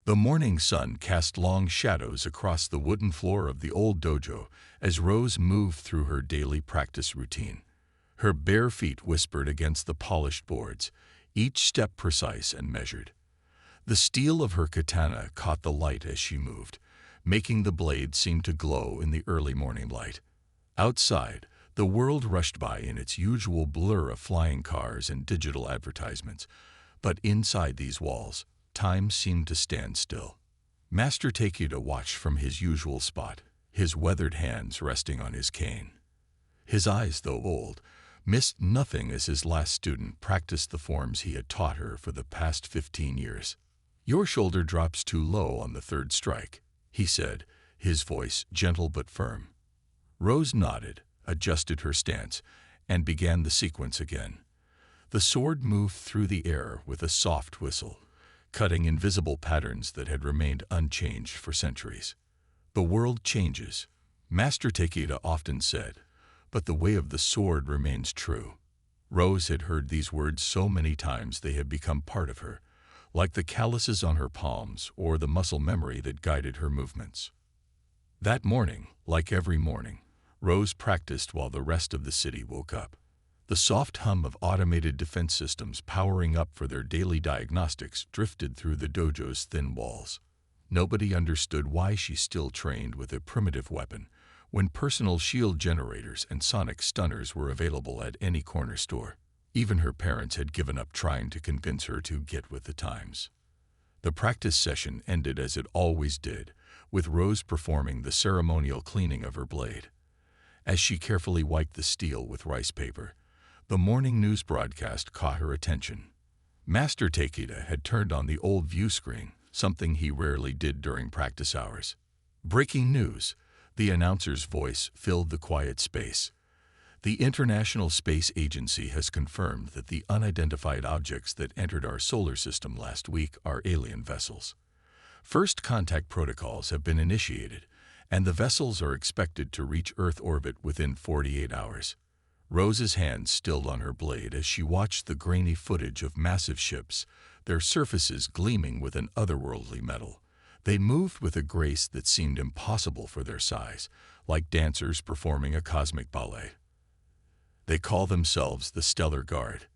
The morning sun cast long shadows across the wooden floor of the old dojo as Rose moved through her daily practice routine. Her bare feet whispered against the polished boards, each step precise and measured. The steel of her katana caught the light as she moved, making the blade seem to glow in the early morning light. Outside, the world rushed by in its usual blur of flying cars and digital advertisements, but inside these walls, time seemed to stand still. Master Takeda watched from his usual spot, his weathered hands resting on his cane. His eyes, though old, missed nothing as his last student practiced the forms he had taught her for the past 15 years. "Your shoulder drops too low on the third strike," he said, his voice gentle but firm. Rose nodded, adjusted her stance, and began the sequence again. The sword moved through the air with a soft whistle, cutting invisible patterns that had remained unchanged for centuries. "The world changes," Master Takeda often said, "but the way of the sword remains true." Rose had heard these words so many times they had become part of her, like the calluses on her palms or the muscle memory that guided her movements. That morning, like every morning, Rose practiced while the rest of the city woke up. The soft hum of automated defense systems powering up for their daily diagnostics drifted through the dojo's thin walls. Nobody understood why she still trained with a primitive weapon when personal shield generators and sonic stunners were available at any corner store. Even her parents had given up trying to convince her to get with the times. The practice session ended as it always did, with Rose performing the ceremonial cleaning of her blade. As she carefully wiped the steel with rice paper, the morning news broadcast caught her attention. Master Takeda had turned on the old view screen, something he rarely did during practice hours. "Breaking news," the announcer's voice filled the quiet space. "The International Space Agency has confirmed that the unidentified objects that entered our solar system last week are alien vessels. First contact protocols have been initiated, and the vessels are expected to reach Earth orbit within 48 hours. Rose's hand stilled on her blade as she watched the grainy footage of massive ships, their surfaces gleaming with an otherworldly metal. They moved with a grace that seemed impossible for their size, like dancers performing a cosmic ballet. "They call themselves the Stellar Guard,"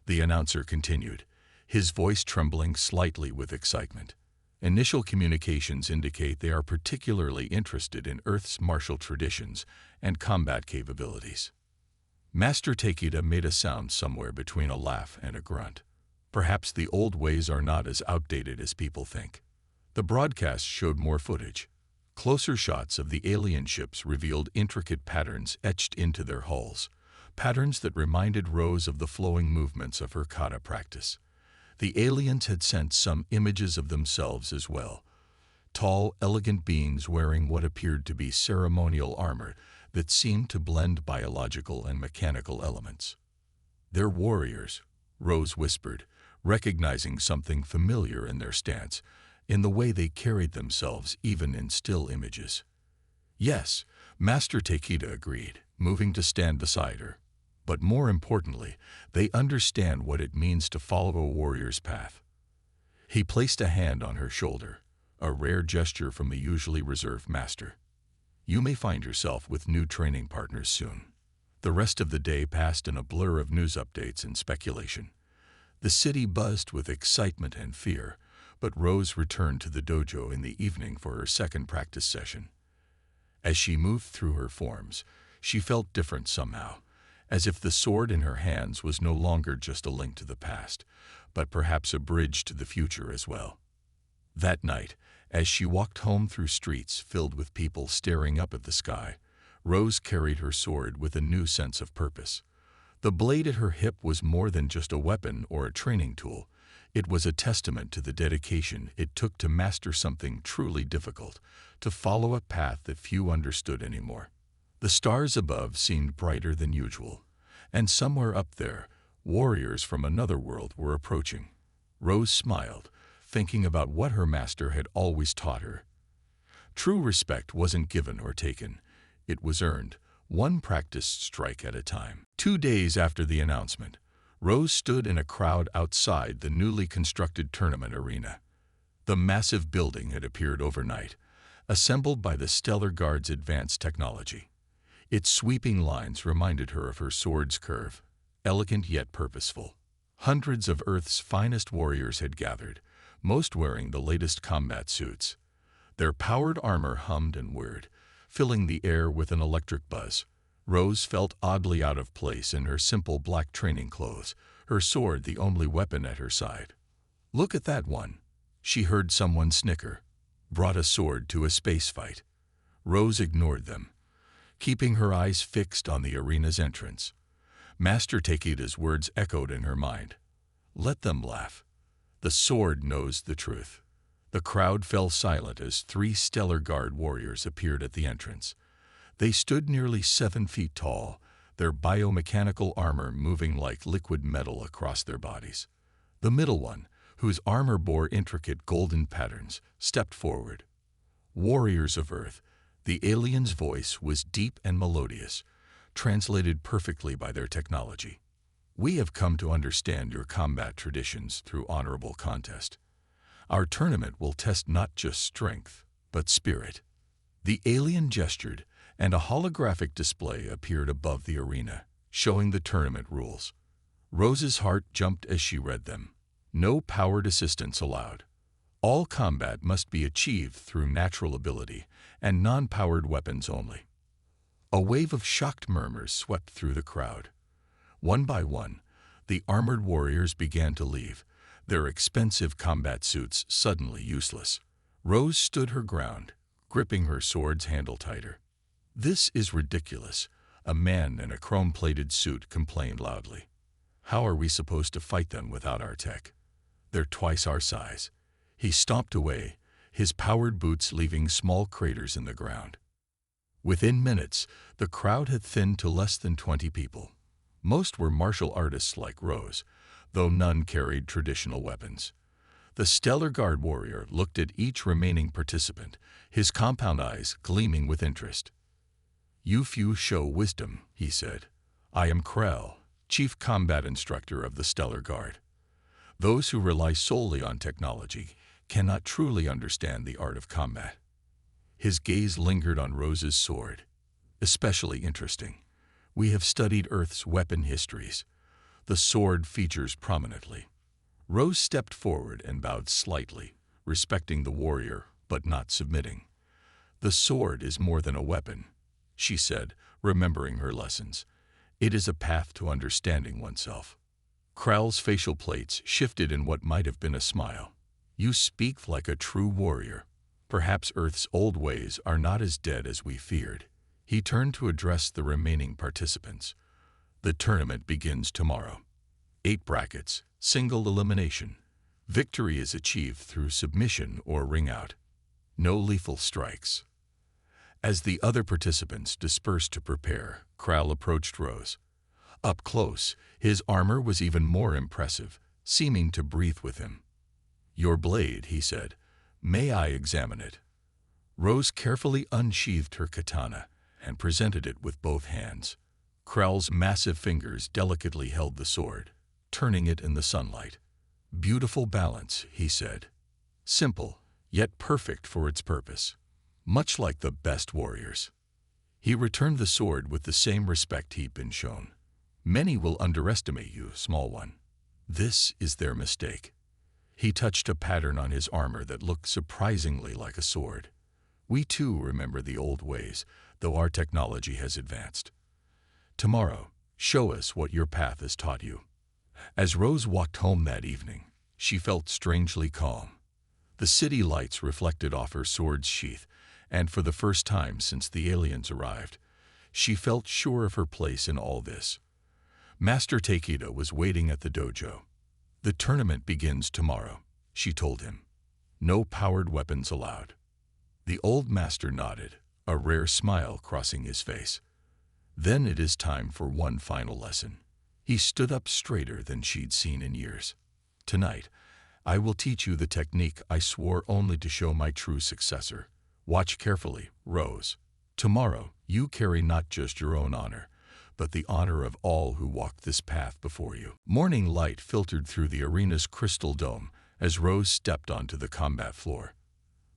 the announcer continued, his voice trembling slightly with excitement. "Initial communications indicate they are particularly interested in Earth's martial traditions and combat capabilities." Master Takeda made a sound somewhere between a laugh and a grunt. "Perhaps the old ways are not as outdated as people think." The broadcast showed more footage. Closer shots of the alien ships revealed intricate patterns etched into their hulls, patterns that reminded Rose of the flowing movements of her kata practice. The aliens had sent some images of themselves as well. Tall, elegant beings wearing what appeared to be ceremonial armor that seemed to blend biological and mechanical elements. "They're warriors," Rose whispered, recognizing something familiar in their stance, in the way they carried themselves even in still images. "Yes," Master Takeda agreed, moving to stand beside her. "But more importantly, they understand what it means to follow a warrior's path." He placed a hand on her shoulder, a rare gesture from a usually reserved master. "You may find yourself with new training partners soon." The rest of the day passed in a blur of news updates and speculation. The city buzzed with excitement and fear, but Rose returned to the dojo in the evening for her second practice session. As she moved through her forms, she felt different somehow, as if the sword in her hands was no longer just a link to the past, but perhaps a bridge to the future as well. That night, as she walked home through streets filled with people staring up at the sky, Rose carried her sword with a new sense of purpose. The blade at her hip was more than just a weapon or a training tool. It was a testament to the dedication it took to master something truly difficult, to follow a path that few understood anymore. The stars above seemed brighter than usual, and somewhere up there, warriors from another world were approaching. Rose smiled, thinking about what her master had always taught her. True respect wasn't given or taken. It was earned, one practiced strike at a time. 2 days after the announcement, Rose stood in a crowd outside the newly constructed tournament arena. The massive building had appeared overnight, assembled by the Stellar Guard's advanced technology. Its sweeping lines reminded her of her sword's curve, elegant yet purposeful. Hundreds of Earth's finest warriors had gathered, most wearing the latest combat suits. Their powered armor hummed and whirred, filling the air with an electric buzz. Rose felt oddly out of place in her simple black training clothes, her sword the only weapon at her side. "Look at that one," she heard someone snicker. "Brought a sword to a space fight." Rose ignored them, keeping her eyes fixed on the arena's entrance. Master Takeda's words echoed in her mind. "Let them laugh. The sword knows the truth." The crowd fell silent as 3 Stellar Guard warriors appeared at the entrance. They stood nearly 7 feet tall, their biomechanical armor moving like liquid metal across their bodies. The middle one, whose armor bore intricate golden patterns, stepped forward. "Warriors of Earth," the alien's voice was deep and melodious, translated perfectly by their technology. "We have come to understand your combat traditions through honorable contest. Our tournament will test not just strength, but spirit." The alien gestured, and a holographic display appeared above the arena, showing the tournament rules. Rose's heart jumped as she read them. No powered assistance allowed. All combat must be achieved through natural ability, and non-powered weapons only. A wave of shocked murmurs swept through the crowd. One by one, the armored warriors began to leave, their expensive combat suits suddenly useless. Rose stood her ground, gripping her sword's handle tighter. "This is ridiculous," a man in a chrome-plated suit complained loudly. "How are we supposed to fight them without our tech? They're twice our size." He stomped away, his powered boots leaving small craters in the ground. Within minutes, the crowd had thinned to less than 20 people. Most were martial artists like Rose, though none carried traditional weapons. The Stellar Guard warrior looked at each remaining participant, his compound eyes gleaming with interest. "You few show wisdom," he said. "I am Krell, Chief Combat Instructor of the Stellar Guard. Those who rely solely on technology cannot truly understand the art of combat." His gaze lingered on Rose's sword. "Especially interesting. We have studied Earth's weapon histories. The sword features prominently." Rose stepped forward and bowed slightly, respecting the warrior, but not submitting. "The sword is more than a weapon," she said, remembering her lessons. "It is a path to understanding oneself." Krell's facial plates shifted in what might have been a smile. "You speak like a true warrior. Perhaps Earth's old ways are not as dead as we feared." He turned to address the remaining participants. "The tournament begins tomorrow. 8 brackets, single elimination. Victory is achieved through submission or ring out. No lethal strikes." As the other participants dispersed to prepare, Krell approached Rose. Up close, his armor was even more impressive, seeming to breathe with him. "Your blade," he said. "May I examine it?" Rose carefully unsheathed her katana and presented it with both hands. Krell's massive fingers delicately held the sword, turning it in the sunlight. "Beautiful balance," he said. "Simple, yet perfect for its purpose. Much like the best warriors." He returned the sword with the same respect he'd been shown. "Many will underestimate you, small one. This is their mistake." He touched a pattern on his armor that looked surprisingly like a sword. "We too remember the old ways, though our technology has advanced. Tomorrow, show us what your path has taught you." As Rose walked home that evening, she felt strangely calm. The city lights reflected off her sword's sheath, and for the first time since the aliens arrived, she felt sure of her place in all this. Master Takeda was waiting at the dojo. "The tournament begins tomorrow," she told him. "No powered weapons allowed." The old master nodded, a rare smile crossing his face. "Then it is time for one final lesson." He stood up straighter than she'd seen in years. "Tonight, I will teach you the technique I swore only to show my true successor. Watch carefully, Rose. Tomorrow, you carry not just your own honor, but the honor of all who walked this path before you." Morning light filtered through the arena's crystal dome as Rose stepped onto the combat floor.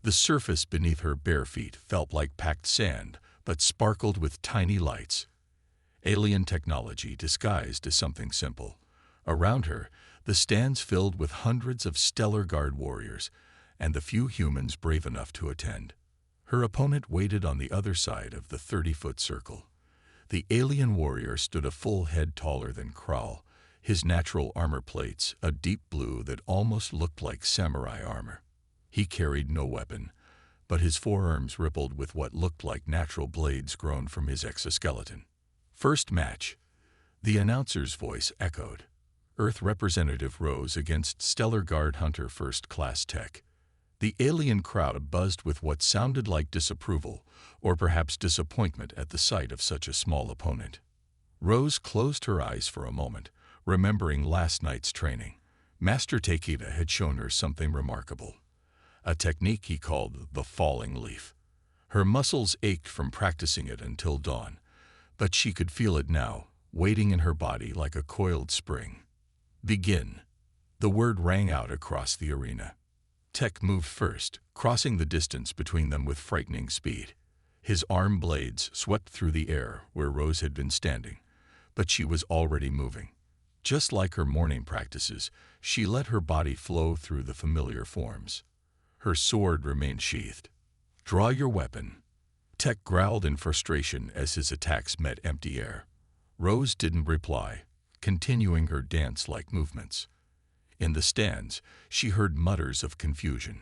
The surface beneath her bare feet felt like packed sand, but sparkled with tiny lights. Alien technology disguised as something simple. Around her, the stands filled with hundreds of Stellar Guard warriors, and the few humans brave enough to attend. Her opponent waited on the other side of the 30-foot circle. The alien warrior stood a full head taller than Kral, his natural armor plates a deep blue that almost looked like samurai armor. He carried no weapon, but his forearms rippled with what looked like natural blades grown from his exoskeleton. First match. The announcer's voice echoed. Earth Representative Rose against Stellar Guard Hunter First Class Tech. The alien crowd buzzed with what sounded like disapproval, or perhaps disappointment at the sight of such a small opponent. Rose closed her eyes for a moment, remembering last night's training. Master Takeda had shown her something remarkable, a technique he called the falling leaf. Her muscles ached from practicing it until dawn, but she could feel it now, waiting in her body like a coiled spring. Begin. The word rang out across the arena. Tech moved first, crossing the distance between them with frightening speed. His arm blades swept through the air where Rose had been standing, but she was already moving. Just like her morning practices, she let her body flow through the familiar forms. Her sword remained sheathed. Draw your weapon. Tech growled in frustration as his attacks met empty air. Rose didn't reply, continuing her dance-like movements. In the stands, she heard mutters of confusion.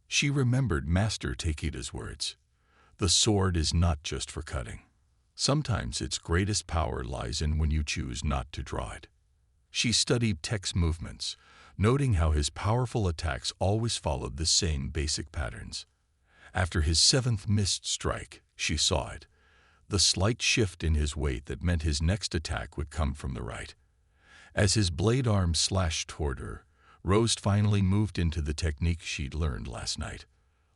She remembered Master Takeda's words. The sword is not just for cutting. Sometimes its greatest power lies in when you choose not to draw it. She studied Tech's movements, noting how his powerful attacks always followed the same basic patterns. After his 7th missed strike, she saw it, the slight shift in his weight that meant his next attack would come from the right. As his blade arm slashed toward her, Rose finally moved into the technique she'd learned last night.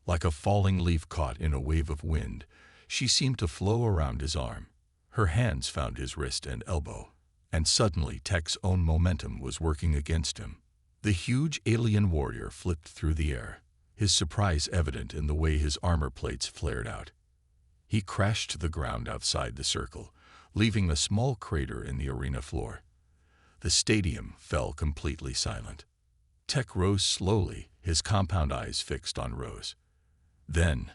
Like a falling leaf caught in a wave of wind, she seemed to flow around his arm. Her hands found his wrist and elbow, and suddenly Tech's own momentum was working against him. The huge alien warrior flipped through the air, his surprise evident in the way his armor plates flared out. He crashed to the ground outside the circle, leaving a small crater in the arena floor. The stadium fell completely silent. Tech rose slowly, his compound eyes fixed on Rose. Then,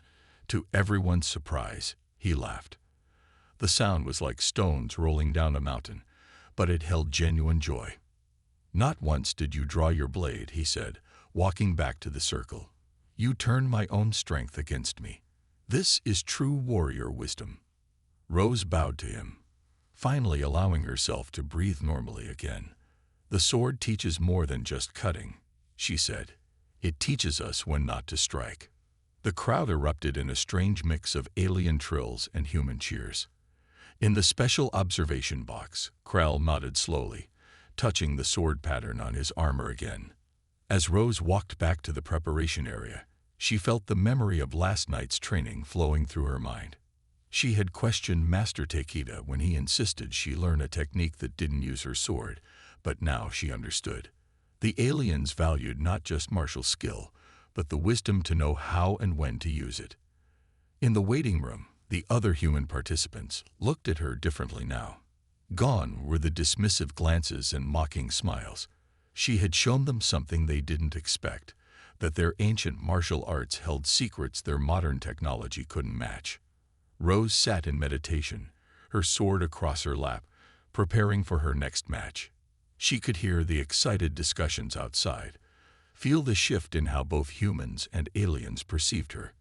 to everyone's surprise, he laughed. The sound was like stones rolling down a mountain, but it held genuine joy. Not once did you draw your blade, he said, walking back to the circle. You turned my own strength against me. This is true warrior wisdom. Rose bowed to him, finally allowing herself to breathe normally again. The sword teaches more than just cutting, she said. It teaches us when not to strike. The crowd erupted in a strange mix of alien trills and human cheers. In the special observation box, Kral nodded slowly, touching the sword pattern on his armor again. As Rose walked back to the preparation area, she felt the memory of last night's training flowing through her mind. She had questioned Master Takeda when he insisted she learn a technique that didn't use her sword, but now she understood. The aliens valued not just martial skill, but the wisdom to know how and when to use it. In the waiting room, the other human participants looked at her differently now. Gone were the dismissive glances and mocking smiles. She had shown them something they didn't expect, that their ancient martial arts held secrets their modern technology couldn't match. Rose sat in meditation, her sword across her lap, preparing for her next match. She could hear the excited discussions outside, feel the shift in how both humans and aliens perceived her.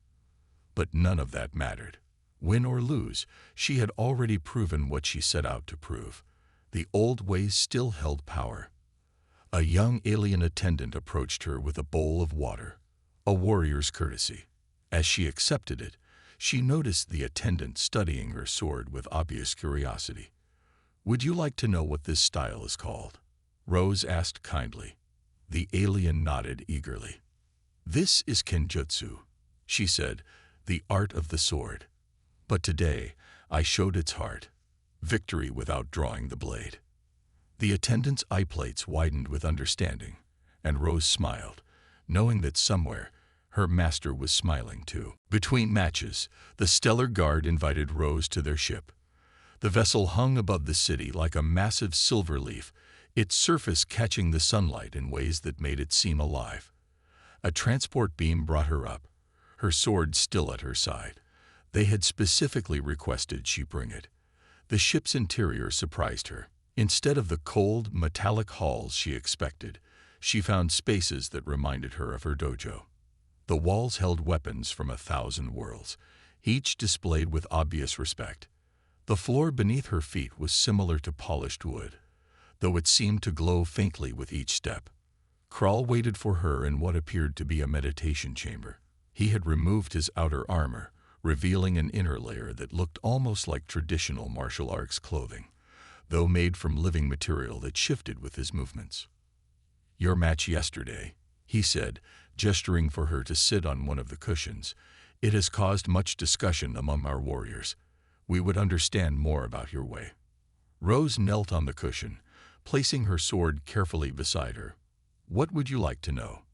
But none of that mattered. Win or lose, she had already proven what she set out to prove. The old ways still held power. A young alien attendant approached her with a bowl of water, a warrior's courtesy. As she accepted it, she noticed the attendant studying her sword with obvious curiosity. "Would you like to know what this style is called?" Rose asked kindly. The alien nodded eagerly. "This is Kenjutsu," she said, "the art of the sword. But today, I showed its heart, victory without drawing the blade." The attendant's eye plates widened with understanding, and Rose smiled, knowing that somewhere her master was smiling too. Between matches, the Stellar Guard invited Rose to their ship. The vessel hung above the city like a massive silver leaf, its surface catching the sunlight in ways that made it seem alive. A transport beam brought her up, her sword still at her side. They had specifically requested she bring it. The ship's interior surprised her. Instead of the cold, metallic halls she expected, she found spaces that reminded her of her dojo. The walls held weapons from 1,000 worlds, each displayed with obvious respect. The floor beneath her feet was similar to polished wood, though it seemed to glow faintly with each step. Kral waited for her in what appeared to be a meditation chamber. He had removed his outer armor, revealing an inner layer that looked almost like traditional martial arts clothing, though made from living material that shifted with his movements. "Your match yesterday," he said, gesturing for her to sit on one of the cushions. "It has caused much discussion among our warriors. We would understand more about your way." Rose knelt on the cushion, placing her sword carefully beside her. "What would you like to know?"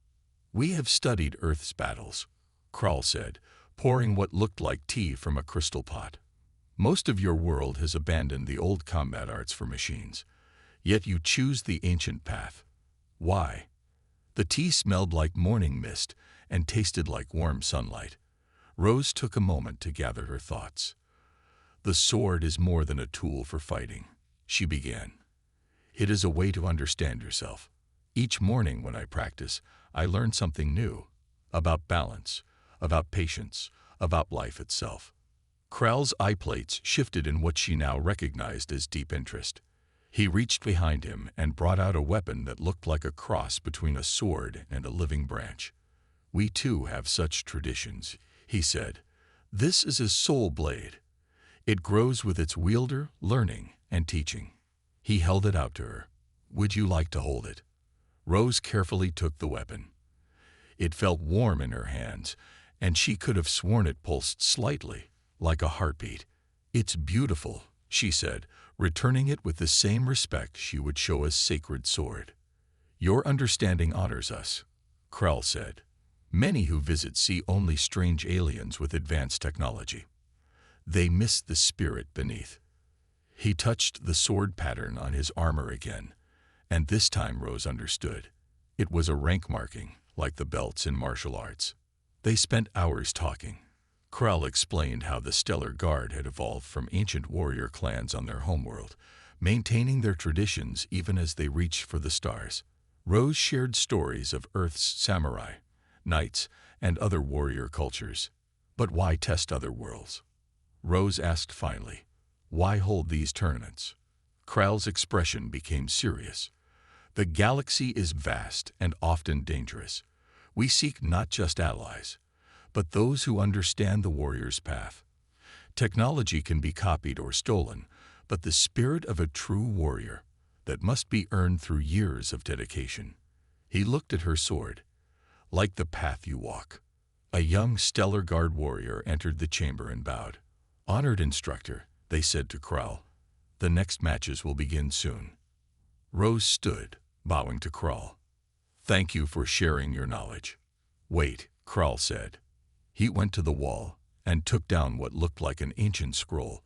"We have studied Earth's battles," Kral said, pouring what looked like tea from a crystal pot. "Most of your world has abandoned the old combat arts for machines, yet you choose the ancient path. Why?" The tea smelled like morning mist and tasted like warm sunlight. Rose took a moment to gather her thoughts. "The sword is more than a tool for fighting," she began. "It is a way to understand yourself. Each morning when I practice, I learn something new, about balance, about patience, about life itself." Kral's eye plates shifted in what she now recognized as deep interest. He reached behind him and brought out a weapon that looked like a cross between a sword and a living branch. "We too have such traditions," he said. "This is a soul blade. It grows with its wielder, learning and teaching." He held it out to her. "Would you like to hold it?" Rose carefully took the weapon. It felt warm in her hands, and she could have sworn it pulsed slightly, like a heartbeat. "It's beautiful," she said, returning it with the same respect she would show a sacred sword. "Your understanding honors us," Kral said. "Many who visit see only strange aliens with advanced technology. They miss the spirit beneath." He touched the sword pattern on his armor again, and this time Rose understood. It was a rank marking, like the belts in martial arts. They spent hours talking. Kral explained how the Stellar Guard had evolved from ancient warrior clans on their homeworld, maintaining their traditions even as they reached for the stars. Rose shared stories of Earth's samurai, knights, and other warrior cultures. "But why test other worlds?" Rose asked finally. "Why hold these tournaments?" Kral's expression became serious. "The galaxy is vast and often dangerous. We seek not just allies, but those who understand the warrior's path. Technology can be copied or stolen, but the spirit of a true warrior, that must be earned through years of dedication." He looked at her sword. "Like the path you walk." A young Stellar Guard warrior entered the chamber and bowed. "Honored instructor," they said to Kral. "The next matches will begin soon." Rose stood, bowing to Kral. "Thank you for sharing your knowledge." "Wait," Kral said. He went to the wall and took down what looked like an ancient scroll,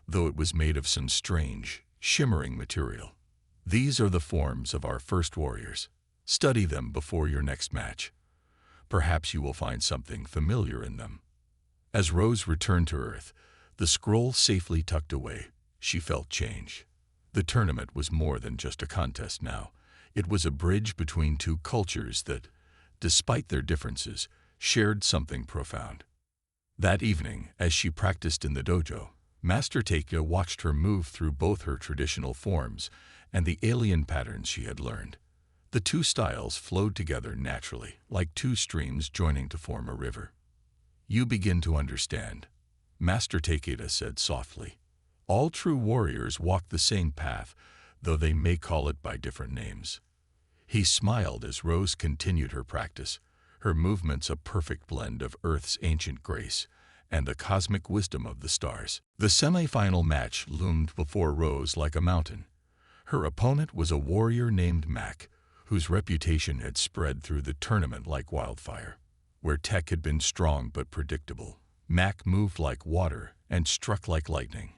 though it was made of some strange, shimmering material. "These are the forms of our first warriors. Study them before your next match. Perhaps you will find something familiar in them." As Rose returned to Earth, the scroll safely tucked away, she felt change. The tournament was more than just a contest now. It was a bridge between two cultures that, despite their differences, shared something profound. That evening, as she practiced in the dojo, Master Taika watched her move through both her traditional forms and the alien patterns she had learned. The two styles flowed together naturally, like two streams joining to form a river. "You begin to understand," Master Takeda said softly. "All true warriors walk the same path, though they may call it by different names." He smiled as Rose continued her practice, her movements a perfect blend of Earth's ancient grace and the cosmic wisdom of the stars. The semi-final match loomed before Rose like a mountain. Her opponent was a warrior named Mac, whose reputation had spread through the tournament like wildfire. Where tech had been strong but predictable, Mac moved like water and struck like lightning.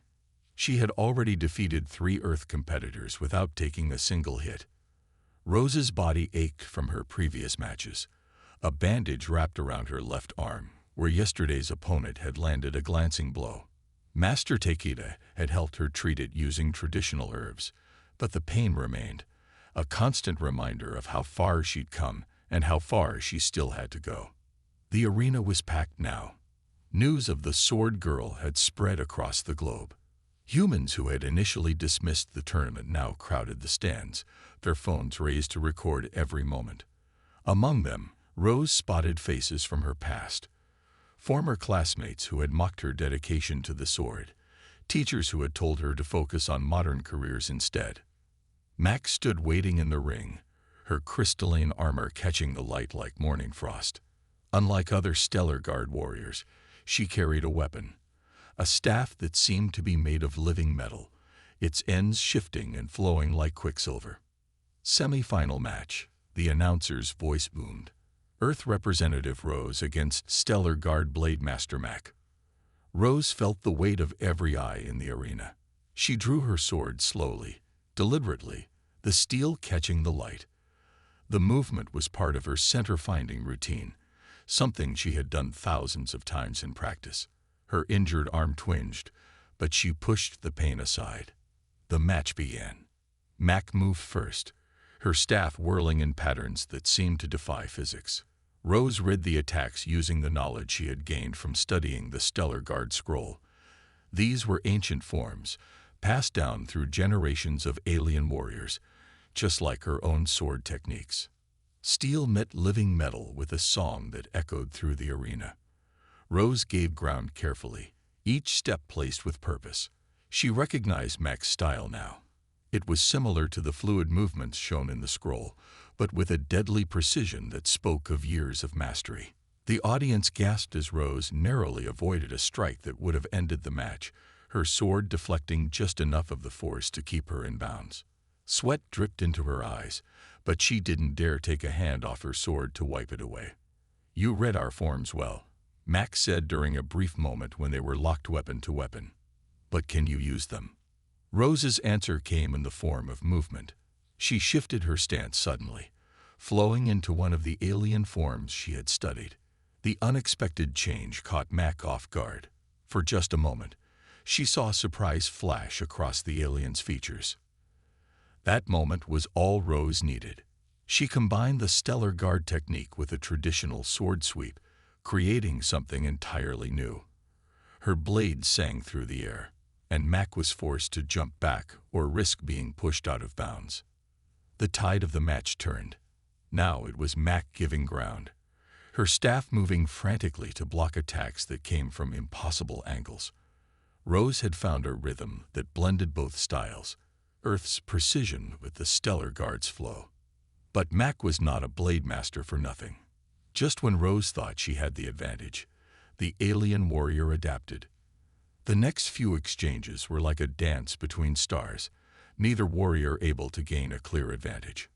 She had already defeated 3 Earth competitors without taking a single hit. Rose's body ached from her previous matches. A bandage wrapped around her left arm, where yesterday's opponent had landed a glancing blow. Master Takeda had helped her treat it using traditional herbs, but the pain remained, a constant reminder of how far she'd come and how far she still had to go. The arena was packed now. News of the Sword Girl had spread across the globe. Humans who had initially dismissed the tournament now crowded the stands, their phones raised to record every moment. Among them, Rose spotted faces from her past. Former classmates who had mocked her dedication to the sword, teachers who had told her to focus on modern careers instead. Max stood waiting in the ring, her crystalline armor catching the light like morning frost. Unlike other Stellar Guard warriors, she carried a weapon, a staff that seemed to be made of living metal, its ends shifting and flowing like quicksilver. Semi-final match, the announcer's voice boomed. Earth Representative Rose against Stellar Guard Blade Master Mac. Rose felt the weight of every eye in the arena. She drew her sword slowly, deliberately, the steel catching the light. The movement was part of her center-finding routine, something she had done thousands of times in practice. Her injured arm twinged, but she pushed the pain aside. The match began. Mac moved first, her staff whirling in patterns that seemed to defy physics. Rose read the attacks using the knowledge she had gained from studying the Stellar Guard scroll. These were ancient forms, passed down through generations of alien warriors, just like her own sword techniques. Steel met living metal with a song that echoed through the arena. Rose gave ground carefully, each step placed with purpose. She recognized Mac's style now. It was similar to the fluid movements shown in the scroll, but with a deadly precision that spoke of years of mastery. The audience gasped as Rose narrowly avoided a strike that would have ended the match, her sword deflecting just enough of the force to keep her in bounds. Sweat dripped into her eyes, but she didn't dare take a hand off her sword to wipe it away. "You read our forms well," Mac said during a brief moment when they were locked weapon to weapon. "But can you use them?" Rose's answer came in the form of movement. She shifted her stance suddenly, flowing into one of the alien forms she had studied. The unexpected change caught Mac off guard. For just a moment, she saw a surprise flash across the alien's features. That moment was all Rose needed. She combined the Stellar Guard technique with a traditional sword sweep, creating something entirely new. Her blade sang through the air, and Mac was forced to jump back or risk being pushed out of bounds. The tide of the match turned. Now it was Mac giving ground, her staff moving frantically to block attacks that came from impossible angles. Rose had found a rhythm that blended both styles, Earth's precision with the Stellar Guard's flow. But Mac was not a blade master for nothing. Just when Rose thought she had the advantage, the alien warrior adapted. The next few exchanges were like a dance between stars, neither warrior able to gain a clear advantage.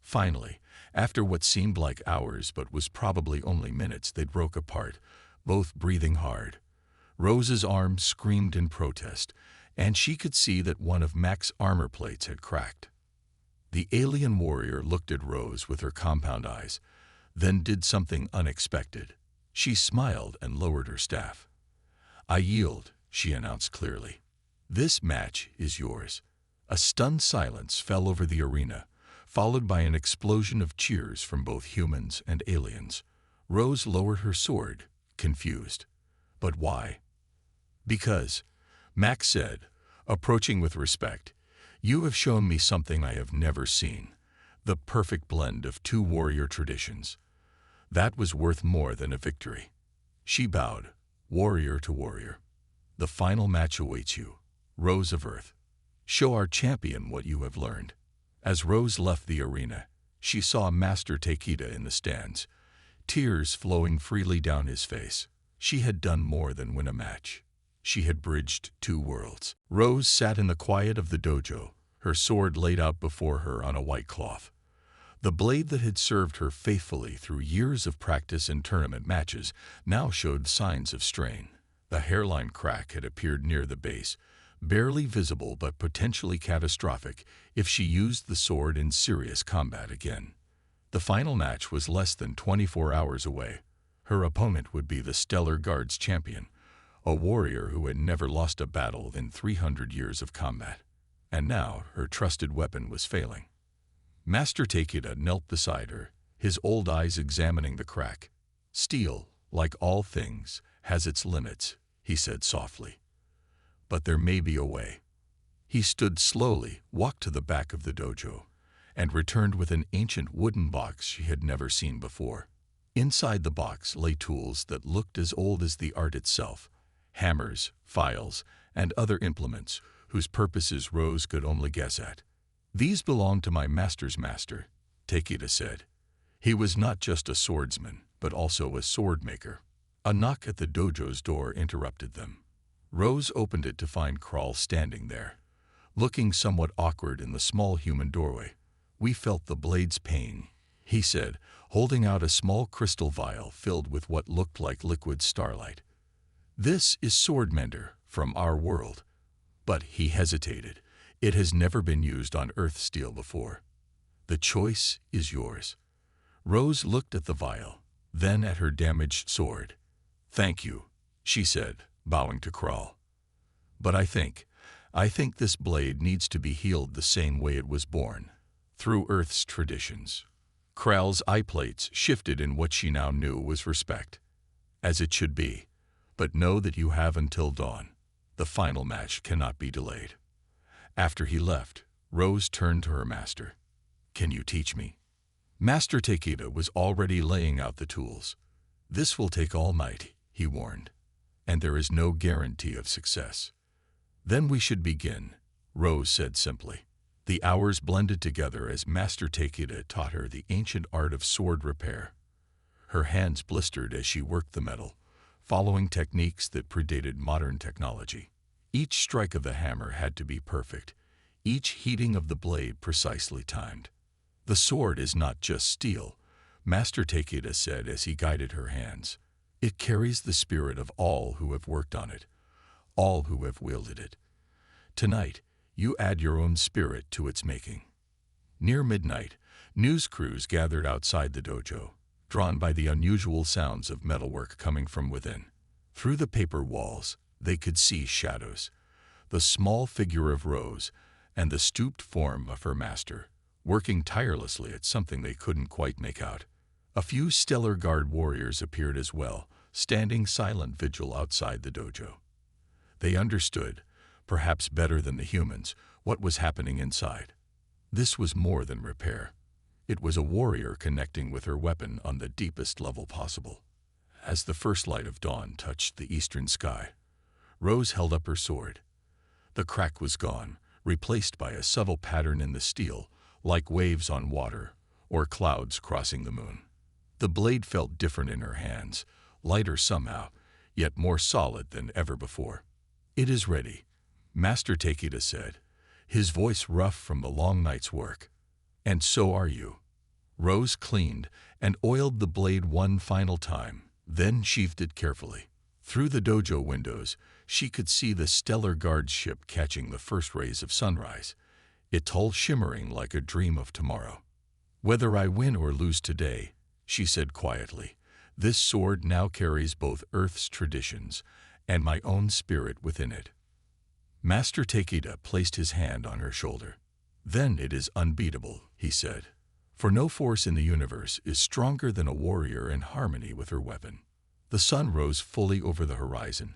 Finally, after what seemed like hours but was probably only minutes, they broke apart, both breathing hard. Rose's arm screamed in protest, and she could see that one of Mac's armor plates had cracked. The alien warrior looked at Rose with her compound eyes, then did something unexpected. She smiled and lowered her staff. "I yield," she announced clearly. "This match is yours." A stunned silence fell over the arena, followed by an explosion of cheers from both humans and aliens. Rose lowered her sword, confused. "But why?" "Because," Mac said, approaching with respect, "you have shown me something I have never seen, the perfect blend of 2 warrior traditions. That was worth more than a victory." She bowed, warrior to warrior. "The final match awaits you, Rose of Earth. Show our champion what you have learned." As Rose left the arena, she saw Master Takeda in the stands, tears flowing freely down his face. She had done more than win a match. She had bridged 2 worlds. Rose sat in the quiet of the dojo, her sword laid out before her on a white cloth. The blade that had served her faithfully through years of practice and tournament matches now showed signs of strain. The hairline crack had appeared near the base, barely visible but potentially catastrophic if she used the sword in serious combat again. The final match was less than 24 hours away. Her opponent would be the Stellar Guards champion, a warrior who had never lost a battle in 300 years of combat. And now her trusted weapon was failing. Master Takeda knelt beside her, his old eyes examining the crack. "Steel, like all things, has its limits," he said softly. "But there may be a way." He stood slowly, walked to the back of the dojo, and returned with an ancient wooden box she had never seen before. Inside the box lay tools that looked as old as the art itself, hammers, files, and other implements whose purposes Rose could only guess at. "These belong to my master's master," Takeda said. He was not just a swordsman, but also a sword maker. A knock at the dojo's door interrupted them. Rose opened it to find Kral standing there, looking somewhat awkward in the small human doorway. "We felt the blade's pain," he said, holding out a small crystal vial filled with what looked like liquid starlight. "This is Swordmender from our world." But he hesitated. "It has never been used on Earth steel before. The choice is yours." Rose looked at the vial, then at her damaged sword. "Thank you," she said, bowing to Kral. "But I think this blade needs to be healed the same way it was born, through Earth's traditions." Kral's eye plates shifted in what she now knew was respect. "As it should be. But know that you have until dawn. The final match cannot be delayed." After he left, Rose turned to her master. "Can you teach me?" Master Takeda was already laying out the tools. "This will take all night," he warned, "and there is no guarantee of success." "Then we should begin," Rose said simply. The hours blended together as Master Takeda taught her the ancient art of sword repair. Her hands blistered as she worked the metal, following techniques that predated modern technology. Each strike of the hammer had to be perfect, each heating of the blade precisely timed. "The sword is not just steel," Master Takeda said as he guided her hands. "It carries the spirit of all who have worked on it, all who have wielded it. Tonight, you add your own spirit to its making." Near midnight, news crews gathered outside the dojo, drawn by the unusual sounds of metalwork coming from within. Through the paper walls, they could see shadows, the small figure of Rose and the stooped form of her master, working tirelessly at something they couldn't quite make out. A few Stellar Guard warriors appeared as well, standing silent vigil outside the dojo. They understood, perhaps better than the humans, what was happening inside. This was more than repair. It was a warrior connecting with her weapon on the deepest level possible. As the first light of dawn touched the eastern sky, Rose held up her sword. The crack was gone, replaced by a subtle pattern in the steel, like waves on water or clouds crossing the moon. The blade felt different in her hands, lighter somehow, yet more solid than ever before. "It is ready," Master Takeda said, his voice rough from the long night's work. "And so are you." Rose cleaned and oiled the blade one final time, then sheathed it carefully. Through the dojo windows, she could see the Stellar Guard ship catching the first rays of sunrise, its hull shimmering like a dream of tomorrow. "Whether I win or lose today," she said quietly, "this sword now carries both Earth's traditions and my own spirit within it." Master Takeda placed his hand on her shoulder. "Then it is unbeatable," he said, "for no force in the universe is stronger than a warrior in harmony with her weapon." The sun rose fully over the horizon,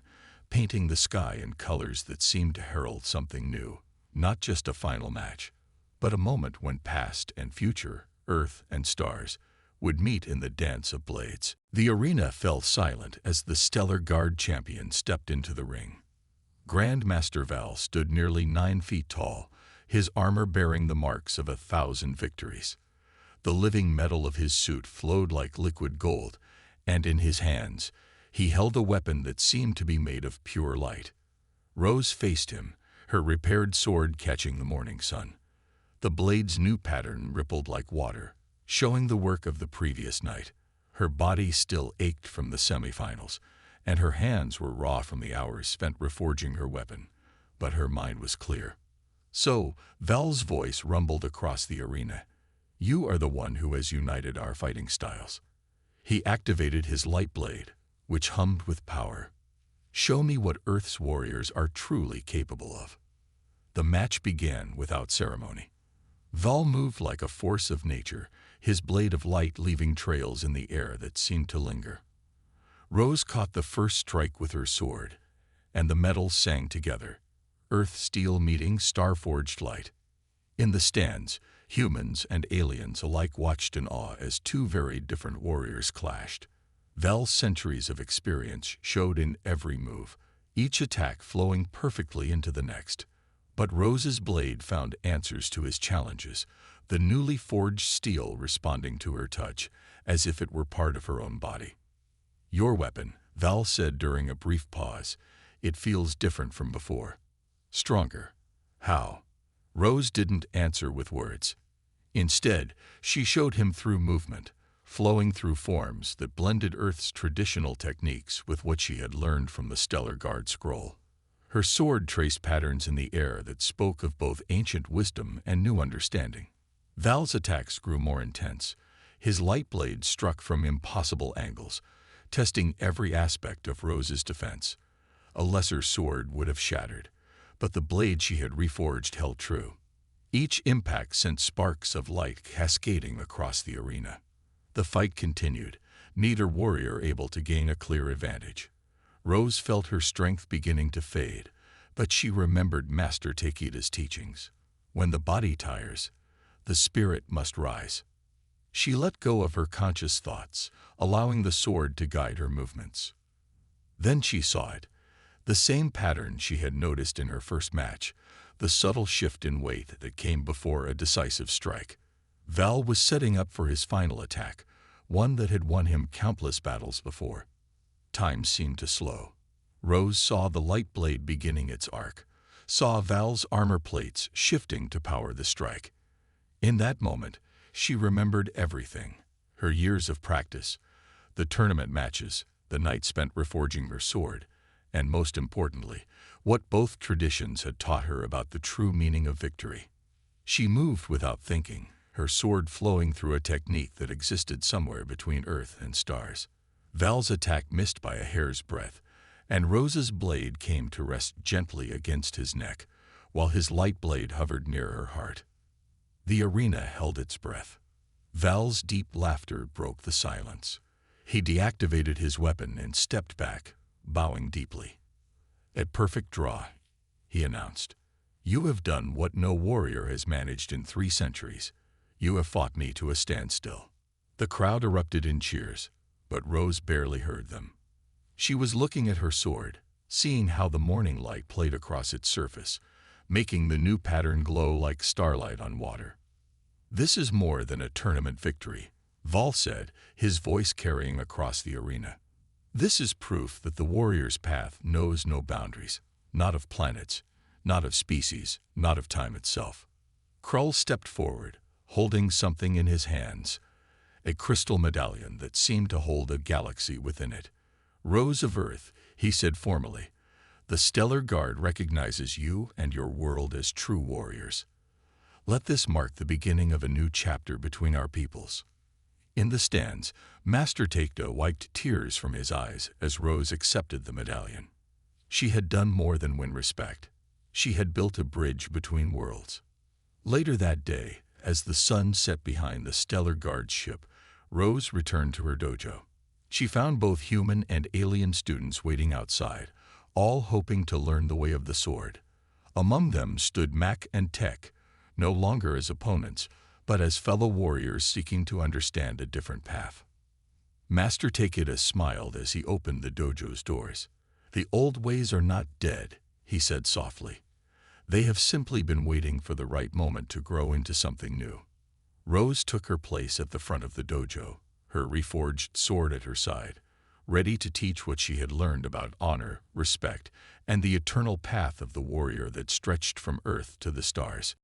painting the sky in colors that seemed to herald something new, not just a final match, but a moment when past and future, Earth and stars, would meet in the dance of blades. The arena fell silent as the Stellar Guard champion stepped into the ring. Grand Master Val stood nearly 9 feet tall, his armor bearing the marks of 1,000 victories. The living metal of his suit flowed like liquid gold, and in his hands, he held a weapon that seemed to be made of pure light. Rose faced him, her repaired sword catching the morning sun. The blade's new pattern rippled like water, showing the work of the previous night. Her body still ached from the semifinals, and her hands were raw from the hours spent reforging her weapon, but her mind was clear. So, Val's voice rumbled across the arena. You are the one who has united our fighting styles. He activated his light blade, which hummed with power. Show me what Earth's warriors are truly capable of. The match began without ceremony. Val moved like a force of nature, his blade of light leaving trails in the air that seemed to linger. Rose caught the first strike with her sword, and the metals sang together, earth-steel meeting star-forged light. In the stands, humans and aliens alike watched in awe as two very different warriors clashed. Val's centuries of experience showed in every move, each attack flowing perfectly into the next. But Rose's blade found answers to his challenges, the newly forged steel responding to her touch, as if it were part of her own body. Your weapon, Val said during a brief pause. It feels different from before. Stronger. How? Rose didn't answer with words. Instead, she showed him through movement, flowing through forms that blended Earth's traditional techniques with what she had learned from the Stellar Guard scroll. Her sword traced patterns in the air that spoke of both ancient wisdom and new understanding. Val's attacks grew more intense. His light blade struck from impossible angles, testing every aspect of Rose's defense. A lesser sword would have shattered, but the blade she had reforged held true. Each impact sent sparks of light cascading across the arena. The fight continued, neither warrior able to gain a clear advantage. Rose felt her strength beginning to fade, but she remembered Master Takeda's teachings. When the body tires, the spirit must rise. She let go of her conscious thoughts, allowing the sword to guide her movements. Then she saw it, the same pattern she had noticed in her first match, the subtle shift in weight that came before a decisive strike. Val was setting up for his final attack, one that had won him countless battles before. Time seemed to slow. Rose saw the light blade beginning its arc, saw Val's armor plates shifting to power the strike. In that moment, she remembered everything. Her years of practice, the tournament matches, the night spent reforging her sword, and most importantly, what both traditions had taught her about the true meaning of victory. She moved without thinking, her sword flowing through a technique that existed somewhere between Earth and stars. Val's attack missed by a hair's breadth, and Rose's blade came to rest gently against his neck, while his light blade hovered near her heart. The arena held its breath. Val's deep laughter broke the silence. He deactivated his weapon and stepped back, bowing deeply. At perfect draw, he announced, you have done what no warrior has managed in 3 centuries. You have fought me to a standstill. The crowd erupted in cheers, but Rose barely heard them. She was looking at her sword, seeing how the morning light played across its surface, making the new pattern glow like starlight on water. This is more than a tournament victory, Val said, his voice carrying across the arena. This is proof that the warrior's path knows no boundaries, not of planets, not of species, not of time itself. Krull stepped forward, holding something in his hands, a crystal medallion that seemed to hold a galaxy within it. Rose of Earth, he said formally, the Stellar Guard recognizes you and your world as true warriors. Let this mark the beginning of a new chapter between our peoples. In the stands, Master Takeda wiped tears from his eyes as Rose accepted the medallion. She had done more than win respect. She had built a bridge between worlds. Later that day, as the sun set behind the Stellar Guard ship, Rose returned to her dojo. She found both human and alien students waiting outside, all hoping to learn the way of the sword. Among them stood Mac and Tech, no longer as opponents, but as fellow warriors seeking to understand a different path. Master Takeda smiled as he opened the dojo's doors. The old ways are not dead, he said softly. They have simply been waiting for the right moment to grow into something new. Rose took her place at the front of the dojo, her reforged sword at her side, ready to teach what she had learned about honor, respect, and the eternal path of the warrior that stretched from Earth to the stars.